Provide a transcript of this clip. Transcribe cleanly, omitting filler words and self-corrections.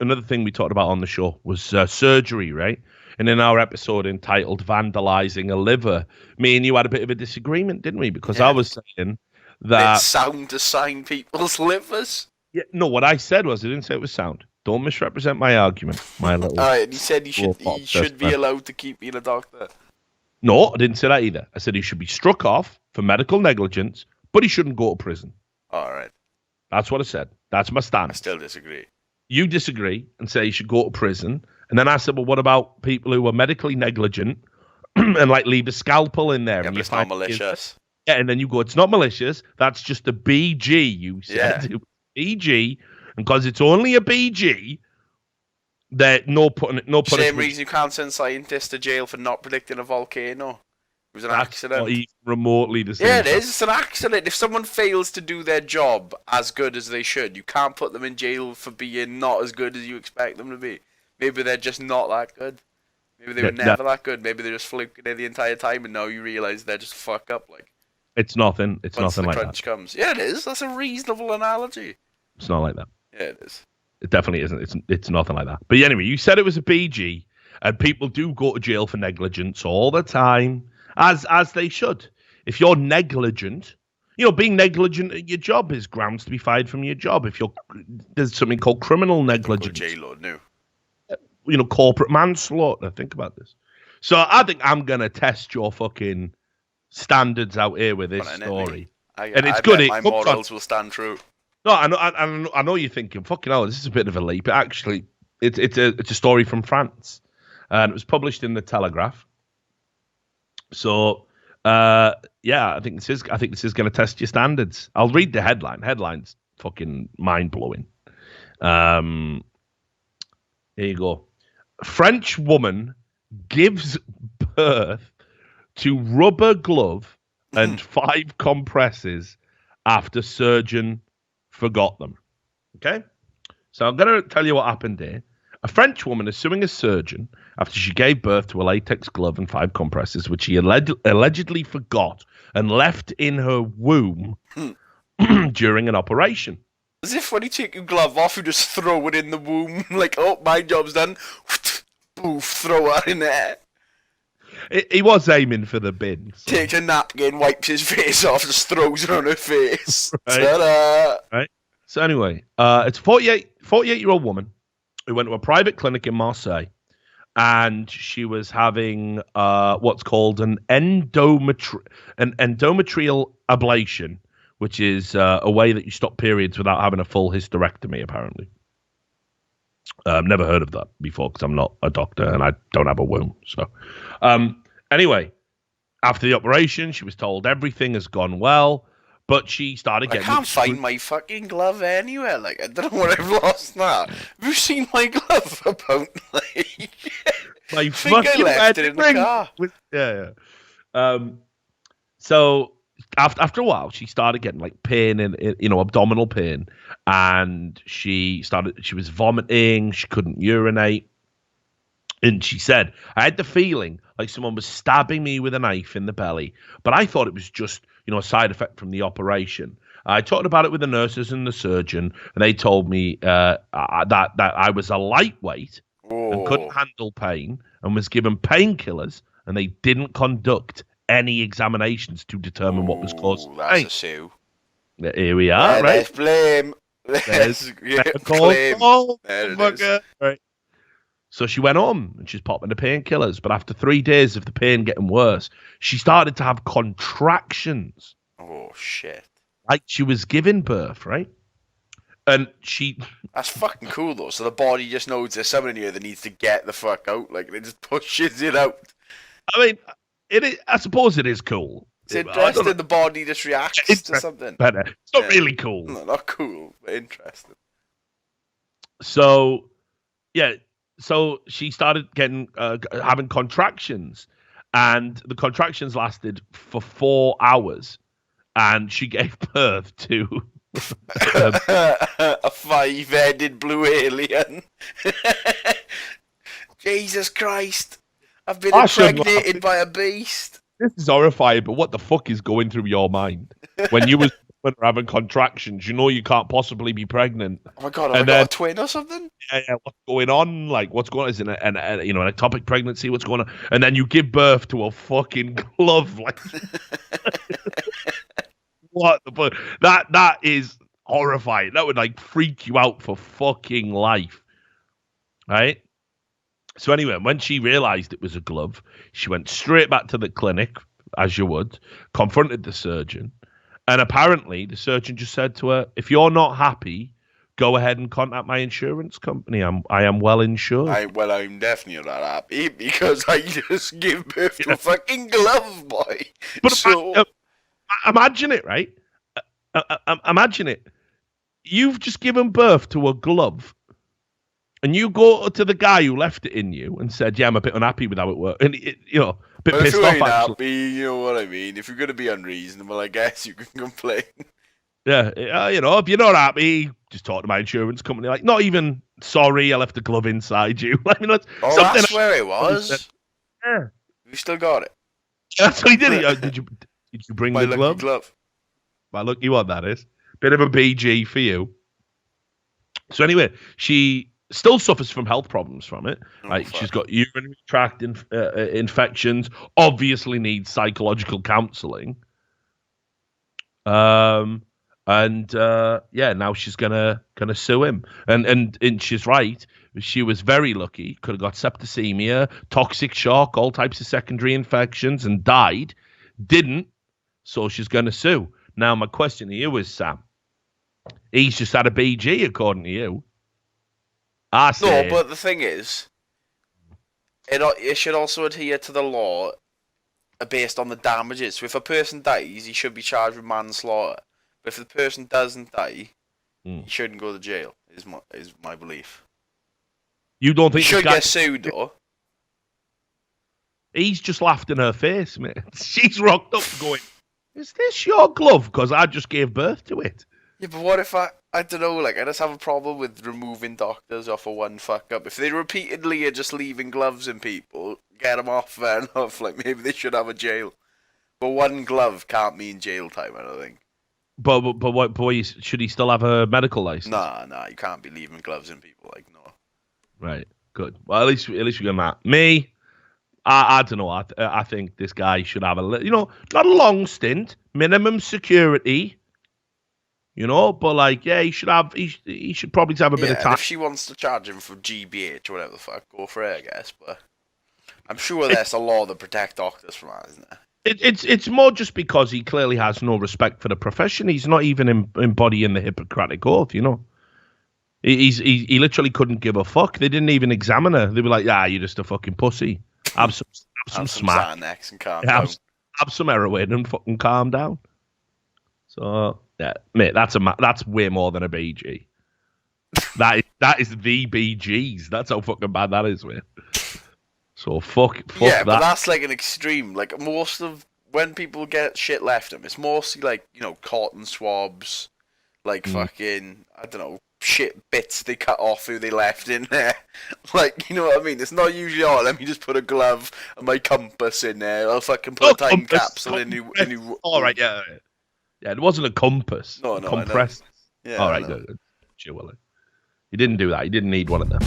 another thing we talked about on the show was surgery, right? And in our episode entitled "Vandalizing a Liver," me and you had a bit of a disagreement, didn't we? Because I was saying that it's sound to sign people's livers. yeah, no, what I said was I didn't say it was sound. Don't misrepresent my argument. My little. And he said he should be allowed to keep being a doctor. No, I didn't say that either. I said he should be struck off for medical negligence, but he shouldn't go to prison. All right. That's what I said. That's my stance. I still disagree. You disagree and say he should go to prison. And then I said, well, what about people who are medically negligent and like leave a scalpel in there? Yeah, and but it's not malicious. Yeah, and then you go, it's not malicious. That's just a BG, you said. Yeah. It was BG. And because it's only a BG, that no punishment. Same reason you can't send scientists to jail for not predicting a volcano. It was an accident. Not even remotely the same. Yeah, it is. It's an accident. If someone fails to do their job as good as they should, you can't put them in jail for being not as good as you expect them to be. Maybe they're just not that good. Maybe they were never that good. Maybe they're just fluking it the entire time, and now you realise they're just fuck up. Like it's nothing. It's nothing like that. Once the crunch comes, yeah, it is. That's a reasonable analogy. It's not like that. Yeah, it is. It definitely isn't. It's nothing like that. But anyway, you said it was a BG, and people do go to jail for negligence all the time, as they should. If you're negligent, being negligent at your job is grounds to be fired from your job. There's something called criminal negligence. Go to jail, no. Corporate manslaughter. Think about this. So I think I'm gonna test your fucking standards out here with this story, and it's good. My morals will stand true. No, I know you're thinking, fucking hell, this is a bit of a leap. But actually, it's a story from France, and it was published in the Telegraph. So, I think this is going to test your standards. I'll read the headline. Headline's fucking mind blowing. Here you go. French woman gives birth to rubber glove and 5 compresses after surgeon forgot them. Okay? So I'm going to tell you what happened here. A French woman is suing a surgeon after she gave birth to a latex glove and 5 compresses, which she allegedly forgot and left in her womb during an operation. As if when you take your glove off, you just throw it in the womb. Like, oh, my job's done. Poof, throw her in there. He was aiming for the bin. So. Takes a napkin, wipes his face off, just throws it on her face. Right. Ta-da! Right. So anyway, it's a 48-year-old woman who went to a private clinic in Marseille, and she was having what's called an endometrial ablation, which is a way that you stop periods without having a full hysterectomy, apparently. I've never heard of that before because I'm not a doctor and I don't have a womb. So anyway, after the operation, she was told everything has gone well, but she started getting... I can't find my fucking glove anywhere. Like, I don't know where I've lost that. Have you seen my glove about, like... My I think I left it in the car. Yeah. So after a while, she started getting like pain in abdominal pain, and she was vomiting. She couldn't urinate, and she said, "I had the feeling like someone was stabbing me with a knife in the belly, but I thought it was just a side effect from the operation." I talked about it with the nurses and the surgeon, and they told me that I was a lightweight. And couldn't handle pain and was given painkillers, and they didn't conduct any examinations to determine what was causing that's pain. A sue. Here we are, right? There's blame. There's claim. Right. So she went home and she's popping the painkillers, but after 3 days of the pain getting worse, she started to have contractions. Oh shit! Like she was giving birth, right? And that's fucking cool though. So the body just knows there's someone in here that needs to get the fuck out. Like it just pushes it out. I mean, I suppose it is cool. It's interesting. The body just reacts to something. Better. It's not really cool. No, not cool, but interesting. So, yeah. So she started getting having contractions, and the contractions lasted for 4 hours, and she gave birth to. A 5-headed blue alien. Jesus Christ. I've been impregnated by a beast. This is horrifying, but what the fuck is going through your mind when you was when they're having contractions, you know you can't possibly be pregnant. Oh my god, have And I then got a twin or something? what's going on? Like, what's going on? Is it an ectopic pregnancy? What's going on? And then you give birth to a fucking glove. Like, what the fuck? That is horrifying. That would like freak you out for fucking life, right? So anyway, when she realised it was a glove, she went straight back to the clinic, as you would, confronted the surgeon, and apparently the surgeon just said to her, "If you're not happy, go ahead and contact my insurance company. I am well insured." I'm definitely not happy because I just gave birth to a fucking glove, boy. But So imagine it, right? Imagine it. You've just given birth to a glove, and you go to the guy who left it in you and said, "Yeah, I'm a bit unhappy with how it worked," and a bit But if pissed you off. ain't Actually, happy, you know what I mean. If you're gonna be unreasonable, I guess you can complain. yeah, if you're not happy, just talk to my insurance company. Like, not even sorry, I left the glove inside you. I mean, that's Oh, something. that's where it was. Yeah, You still got it. that's what he did. Did you bring My the lucky glove? glove. My lucky one, that is. Bit of a BG for you. So anyway, she still suffers from health problems from it. Like, fuck. she's got urinary tract infections. Obviously needs psychological counselling. Now she's gonna sue him. And she's right. She was very lucky. Could have got septicemia, toxic shock, all types of secondary infections, and died. Didn't. So she's gonna sue. Now my question to you is, Sam, he's just had a BG, according to you. I say, No, but the thing is, it should also adhere to the law based on the damages. So if a person dies, he should be charged with manslaughter. But if the person doesn't die, he shouldn't go to jail. Is my belief. You don't think he should get sued though? He's just laughed in her face, mate. She's rocked up going, "Is this your glove? Because I just gave birth to it." Yeah, but what if I don't know, like, I just have a problem with removing doctors off for one fuck up. If they repeatedly are just leaving gloves in people, get them off, fair enough. Like, maybe they should have a jail. But one glove can't mean jail time, I don't think. But what boy should he still have a medical license? Nah, you can't be leaving gloves in people, like, no. Right, good. Well, at least we got that. Me, I don't know. I think this guy should have not a long stint, minimum security. But like, yeah, he should probably have a bit of time. If she wants to charge him for GBH or whatever the fuck, go for it, I guess. But I'm sure there's a law that protect doctors from that, isn't there? It's more just because he clearly has no respect for the profession. He's not even embodying the Hippocratic Oath. He literally couldn't give a fuck. They didn't even examine her. They were like, "Yeah, you're just a fucking pussy. Have some smack, Xanax and calm down. Have some heroin and fucking calm down." So yeah, mate, that's way more than a BG. that is the BGs. That's how fucking bad that is, mate. So fuck yeah, that. But that's like an extreme. Like, most of when people get shit left them, it's mostly like, cotton swabs, like fucking, I don't know, shit bits they cut off who they left in there. Like, you know what I mean? It's not usually, let me just put a glove and my compass in there. I'll fucking put a time capsule in you. All right, yeah. Yeah, it wasn't a compass. No, compressed. Yeah. All right, good. Chill, Willie. You didn't do that. You didn't need one of them.